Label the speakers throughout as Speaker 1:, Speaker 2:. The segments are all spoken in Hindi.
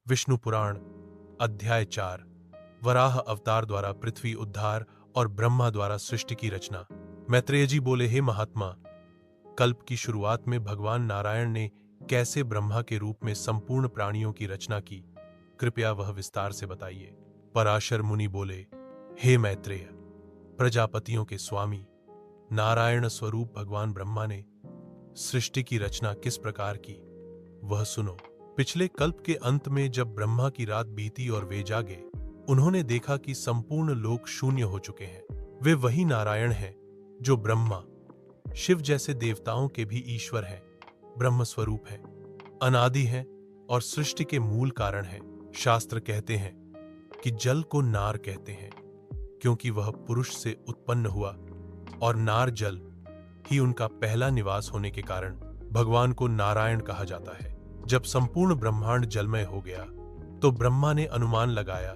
Speaker 1: विष्णु पुराण अध्याय 4 वराह अवतार द्वारा पृथ्वी उद्धार और ब्रह्मा द्वारा सृष्टि की रचना। मैत्रेय जी बोले, हे महात्मा, कल्प की शुरुआत में भगवान नारायण ने कैसे ब्रह्मा के रूप में संपूर्ण प्राणियों की रचना की, कृपया वह विस्तार से बताइए। पराशर मुनि बोले, हे मैत्रेय, प्रजापतियों के स्वामी नारायण स्वरूप भगवान ब्रह्मा ने सृष्टि की रचना किस प्रकार की, वह सुनो। पिछले कल्प के अंत में जब ब्रह्मा की रात बीती और वे जागे, उन्होंने देखा कि संपूर्ण लोक शून्य हो चुके हैं। वे वही नारायण हैं जो ब्रह्मा, शिव जैसे देवताओं के भी ईश्वर हैं, ब्रह्म स्वरूप हैं, अनादि हैं और सृष्टि के मूल कारण हैं। शास्त्र कहते हैं कि जल को नार कहते हैं क्योंकि वह पुरुष से उत्पन्न हुआ और नार जल ही उनका पहला निवास होने के कारण भगवान को नारायण कहा जाता है। जब संपूर्ण ब्रह्मांड जलमय हो गया तो ब्रह्मा ने अनुमान लगाया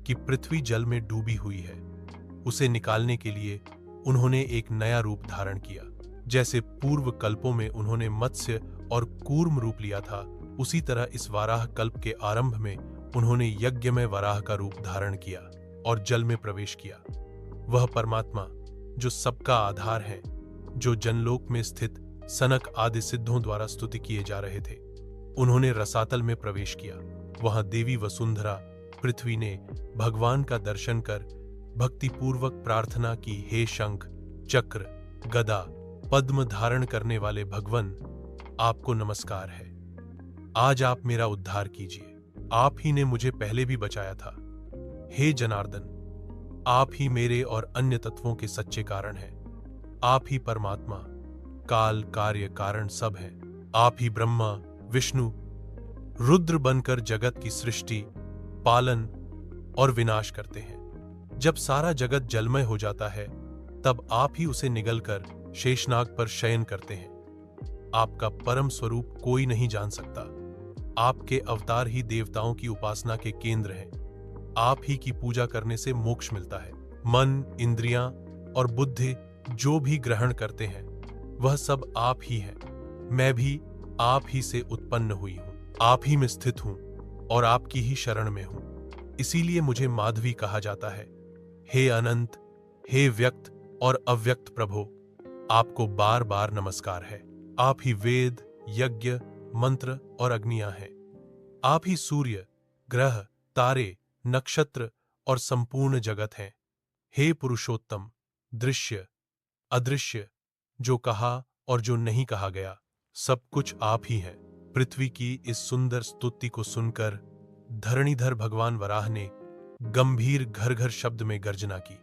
Speaker 1: कि पृथ्वी जल में डूबी हुई है। उसे निकालने के लिए उन्होंने एक नया रूप धारण किया। जैसे पूर्व कल्पों में उन्होंने मत्स्य और कूर्म रूप लिया था, उसी तरह इस वाराह कल्प के आरंभ में उन्होंने यज्ञमय वराह का रूप धारण किया और जल में प्रवेश किया। वह परमात्मा जो सबका आधार है, जो जनलोक में स्थित सनक आदि सिद्धों द्वारा स्तुति किए जा रहे थे, उन्होंने रसातल में प्रवेश किया। वहां देवी वसुंधरा पृथ्वी ने भगवान का दर्शन कर भक्तिपूर्वक प्रार्थना की, हे शंख, चक्र, गदा, पद्म धारण करने वाले भगवन, आपको नमस्कार है। आज आप मेरा उद्धार कीजिए। आप ही ने मुझे पहले भी बचाया था। हे जनार्दन, आप ही मेरे और अन्य तत्वों के सच्चे कारण हैं। आप ही परमात्मा, काल, कार्य, कारण सब हैं। आप ही ब्रह्मा, विष्णु, रुद्र बनकर जगत की सृष्टि, पालन और विनाश करते हैं। जब सारा जगत जलमय हो जाता है तब आप ही उसे निगलकर शेषनाग पर शयन करते हैं। आपका परम स्वरूप कोई नहीं जान सकता। आपके अवतार ही देवताओं की उपासना के केंद्र हैं। आप ही की पूजा करने से मोक्ष मिलता है। मन, इंद्रियां और बुद्धि जो भी ग्रहण करते हैं वह सब आप ही हैं। मैं भी आप ही से उत्पन्न हुई हूं, आप ही में स्थित हूं और आपकी ही शरण में हूं। इसीलिए मुझे माधवी कहा जाता है। हे अनंत, हे व्यक्त और अव्यक्त प्रभो, आपको बार बार नमस्कार है। आप ही वेद, यज्ञ, मंत्र और अग्नियां हैं। आप ही सूर्य, ग्रह, तारे, नक्षत्र और संपूर्ण जगत हैं। हे पुरुषोत्तम, दृश्य, अदृश्य, जो कहा और जो नहीं कहा गया, सब कुछ आप ही हैं। पृथ्वी की इस सुंदर स्तुति को सुनकर धरणीधर भगवान वराह ने गंभीर घर घर शब्द में गर्जना की।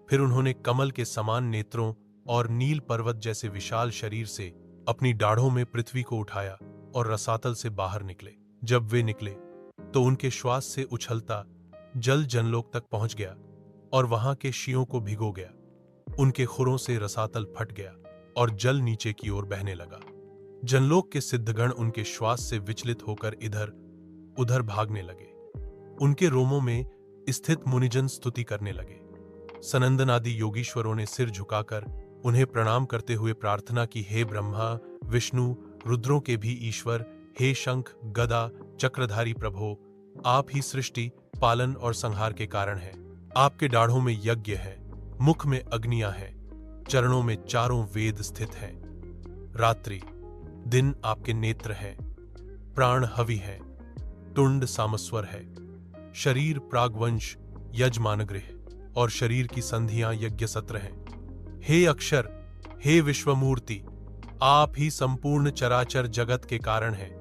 Speaker 1: फिर उन्होंने कमल के समान नेत्रों और नील पर्वत जैसे विशाल शरीर से अपनी दाढ़ों में पृथ्वी को उठाया और रसातल से बाहर निकले। जब वे निकले तो उनके श्वास से उछलता जल जनलोक तक पहुंच गया और वहां के शियों को भिगो गया। उनके खुरों से रसातल फट गया और जल नीचे की ओर बहने लगा। जनलोक के सिद्धगण उनके श्वास से विचलित होकर इधर उधर भागने लगे। उनके रोमों में स्थित मुनिजन स्तुति करने लगे। सनंदन आदि योगीश्वरों ने सिर झुकाकर उन्हें प्रणाम करते हुए प्रार्थना की, हे ब्रह्मा, विष्णु, रुद्रों के भी ईश्वर, हे शंख, गदा, चक्रधारी प्रभो, आप ही सृष्टि, पालन और संहार के कारण हैं। आपके दाढ़ों में यज्ञ है, मुख में अग्नियां हैं, चरणों में चारों वेद स्थित हैं। रात्रि दिन आपके नेत्र हैं, प्राण हवि है, तुंड सामस्वर है, शरीर प्रागवंश यजमानगृह और शरीर की संधियां यज्ञ सत्र हैं। हे अक्षर, हे विश्वमूर्ति, आप ही संपूर्ण चराचर जगत के कारण हैं।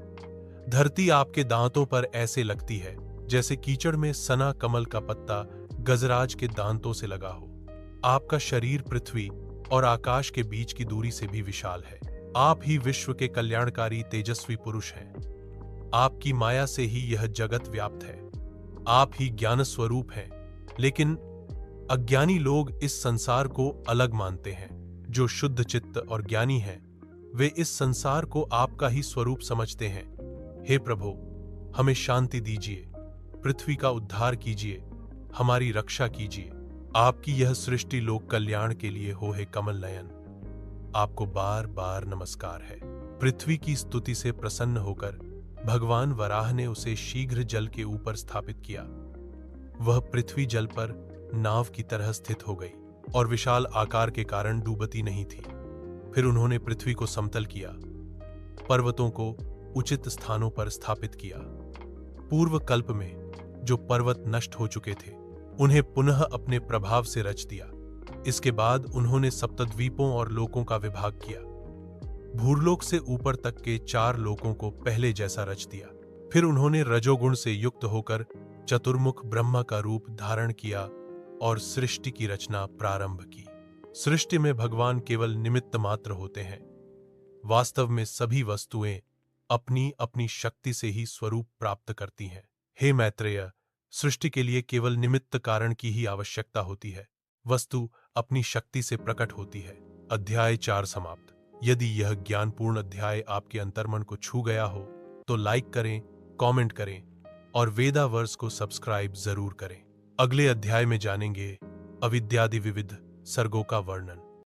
Speaker 1: धरती आपके दांतों पर ऐसे लगती है जैसे कीचड़ में सना कमल का पत्ता गजराज के दांतों से लगा हो। आपका शरीर पृथ्वी और आकाश के बीच की दूरी से भी विशाल है। आप ही विश्व के कल्याणकारी तेजस्वी पुरुष हैं। आपकी माया से ही यह जगत व्याप्त है। आप ही ज्ञान स्वरूप हैं, लेकिन अज्ञानी लोग इस संसार को अलग मानते हैं। जो शुद्ध चित्त और ज्ञानी हैं, वे इस संसार को आपका ही स्वरूप समझते हैं। हे प्रभु, हमें शांति दीजिए, पृथ्वी का उद्धार कीजिए, हमारी रक्षा कीजिए। आपकी यह सृष्टि लोक कल्याण के लिए हो, हे कमल नयन। आपको बार बार नमस्कार है। पृथ्वी की स्तुति से प्रसन्न होकर भगवान वराह ने उसे शीघ्र जल के ऊपर स्थापित किया। वह पृथ्वी जल पर नाव की तरह स्थित हो गई और विशाल आकार के कारण डूबती नहीं थी। फिर उन्होंने पृथ्वी को समतल किया, पर्वतों को उचित स्थानों पर स्थापित किया। पूर्व कल्प में जो पर्वत नष्ट हो चुके थे उन्हें पुनः अपने प्रभाव से रच दिया। इसके बाद उन्होंने सप्तद्वीपों और लोकों का विभाग किया। भूरलोक से ऊपर तक के 4 लोकों को पहले जैसा रच दिया। फिर उन्होंने रजोगुण से युक्त होकर चतुर्मुख ब्रह्मा का रूप धारण किया और सृष्टि की रचना प्रारंभ की। सृष्टि में भगवान केवल निमित्त मात्र होते हैं। वास्तव में सभी वस्तुएं अपनी अपनी शक्ति से ही स्वरूप प्राप्त करती हैं। हे मैत्रेय, सृष्टि के लिए केवल निमित्त कारण की ही आवश्यकता होती है। वस्तु अपनी शक्ति से प्रकट होती है। अध्याय 4 समाप्त। यदि यह ज्ञानपूर्ण अध्याय आपके अंतर्मन को छू गया हो तो लाइक करें, कमेंट करें और वेदावर्स को सब्सक्राइब जरूर करें। अगले अध्याय में जानेंगे अविद्यादि विविध सर्गों का वर्णन।